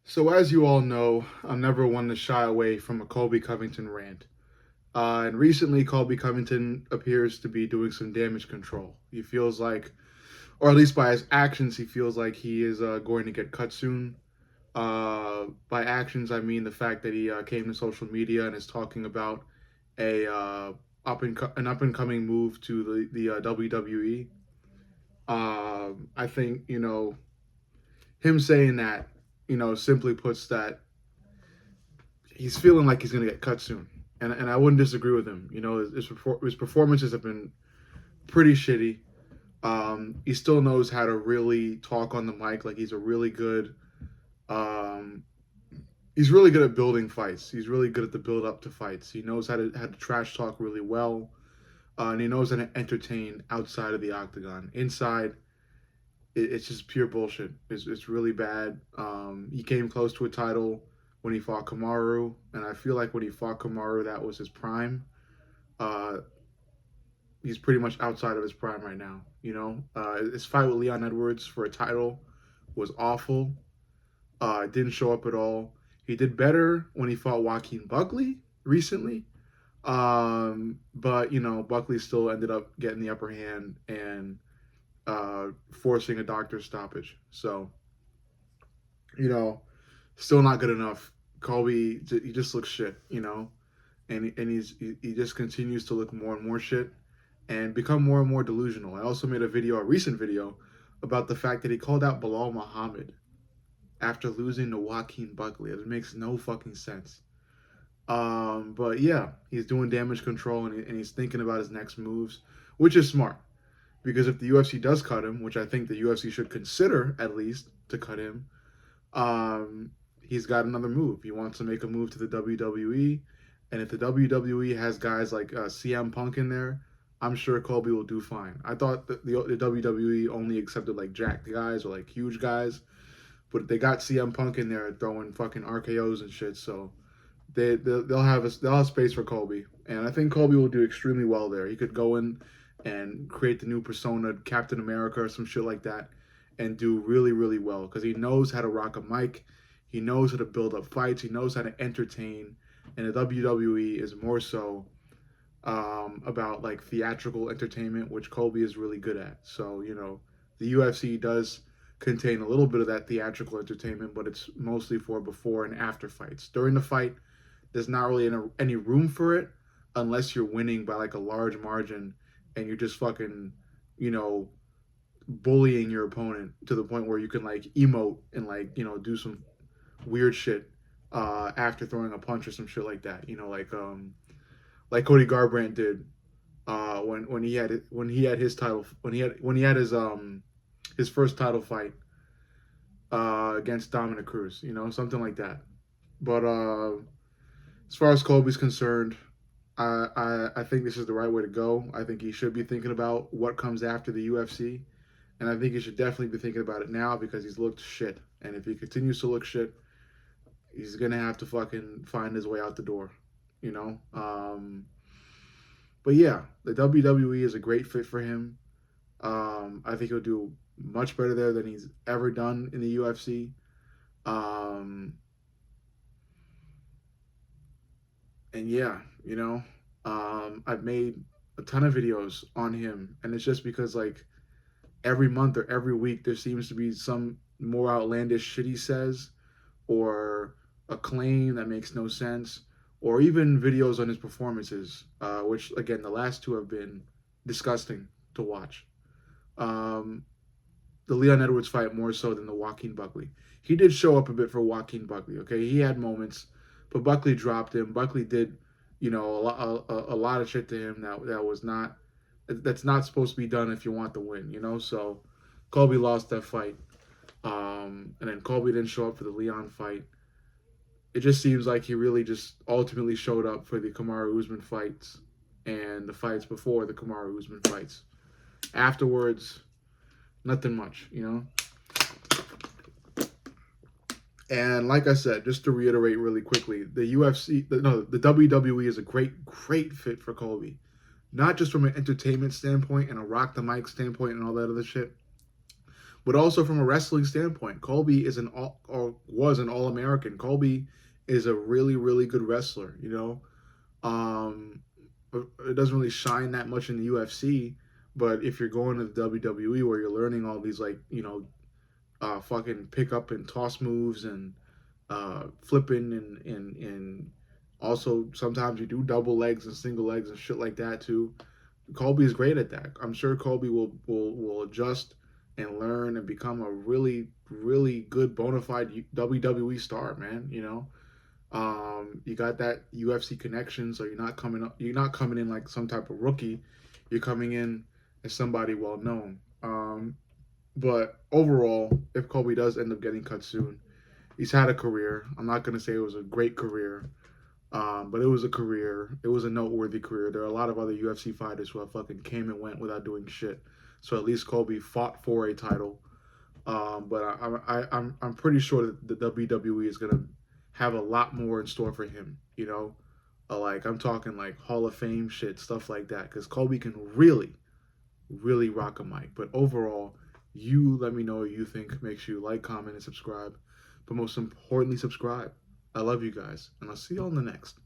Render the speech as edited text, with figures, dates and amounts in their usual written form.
So as you all know, I'm never one to shy away from a Colby Covington rant. And recently, Colby Covington appears to be doing some damage control. He feels like, or at least by his actions, he feels like he is going to get cut soon. By actions, I mean the fact that he came to social media and is talking about a an up and coming move to the WWE. I think him saying that simply puts that he's feeling like he's going to get cut soon, and I wouldn't disagree with him. His performances have been pretty shitty. He still knows how to really talk on the mic. Like um, he's really good at building fights. He's really good at the build up to fights. He knows how to trash talk really well, and he knows how to entertain outside of the octagon. Inside, it's just pure bullshit. It's really bad. He came close to a title when he fought Kamaru, and I feel like when he fought Kamaru, that was his prime. Uh, he's pretty much outside of his prime right now. His fight with Leon Edwards for a title was awful. Didn't show up at all. He did better when he fought Joaquin Buckley recently. But Buckley still ended up getting the upper hand and forcing a doctor's stoppage. So, you know, still not good enough. Colby, he just looks shit, and he just continues to look more and more shit and become more and more delusional. I also made a recent video, about the fact that he called out Bilal Muhammad after losing to Joaquin Buckley. It makes no fucking sense. But yeah, he's doing damage control and he's thinking about his next moves, which is smart because if the UFC does cut him, which I think the UFC should consider at least to cut him, he's got another move. He wants to make a move to the WWE, and if the WWE has guys like CM Punk in there, I'm sure Colby will do fine. I thought that the WWE only accepted like jacked guys or like huge guys, but they got CM Punk in there throwing fucking RKO's and shit. So they'll have space for Colby, and I think Colby will do extremely well there. He could go in and create the new persona, Captain America or some shit like that, and do really really well because he knows how to rock a mic, he knows how to build up fights, he knows how to entertain, and the WWE is more so about like theatrical entertainment, which Colby is really good at. So the UFC does contain a little bit of that theatrical entertainment, but it's mostly for before and after fights. During the fight, there's not really any room for it unless you're winning by like a large margin and you're just fucking, you know, bullying your opponent to the point where you can like emote and like, do some weird shit after throwing a punch or some shit like that. Like Cody Garbrandt did when he had his title when he had his first title fight against Dominic Cruz, something like that. But as far as Colby's concerned, I think this is the right way to go. I think he should be thinking about what comes after the UFC, and I think he should definitely be thinking about it now because he's looked shit. And if he continues to look shit, he's gonna have to fucking find his way out the door, you know. But yeah, the WWE is a great fit for him. I think he'll do much better there than he's ever done in the UFC. Um, and yeah, I've made a ton of videos on him, and it's just because like every month or every week there seems to be some more outlandish shit he says, or a claim that makes no sense, or even videos on his performances, which again the last two have been disgusting to watch. Um, the Leon Edwards fight more so than the Joaquin Buckley. He did show up a bit for Joaquin Buckley. Okay, he had moments, but Buckley dropped him. Buckley did, a lot of shit to him that's not supposed to be done if you want the win. So Colby lost that fight, and then Colby didn't show up for the Leon fight. It just seems like he really just ultimately showed up for the Kamaru Usman fights and the fights before the Kamaru Usman fights. Afterwards, nothing much. And like I said, just to reiterate really quickly, the WWE is a great, great fit for Colby. Not just from an entertainment standpoint and a rock the mic standpoint and all that other shit, But also from a wrestling standpoint, Colby is an all or was an All American. Colby is a really really good wrestler. You know, it doesn't really shine that much in the UFC. But if you're going to the WWE where you're learning all these like fucking pick up and toss moves and flipping and also sometimes you do double legs and single legs and shit like that too. Colby is great at that. I'm sure Colby will adjust and learn and become a really really good bona fide WWE star, man. You got that UFC connection, so you're not coming up. You're not coming in like some type of rookie. You're coming in as somebody well known. But overall, if Colby does end up getting cut soon, he's had a career. I'm not gonna say it was a great career, but it was a career. It was a noteworthy career. There are a lot of other UFC fighters who have fucking came and went without doing shit. So at least Colby fought for a title. But I'm pretty sure that the WWE is gonna have a lot more in store for him. Like I'm talking like Hall of Fame shit, stuff like that. Because Colby can really, really rock a mic. But overall, you let me know what you think. Make sure you like, comment, and subscribe. But most importantly, subscribe. I love you guys, and I'll see you on the next.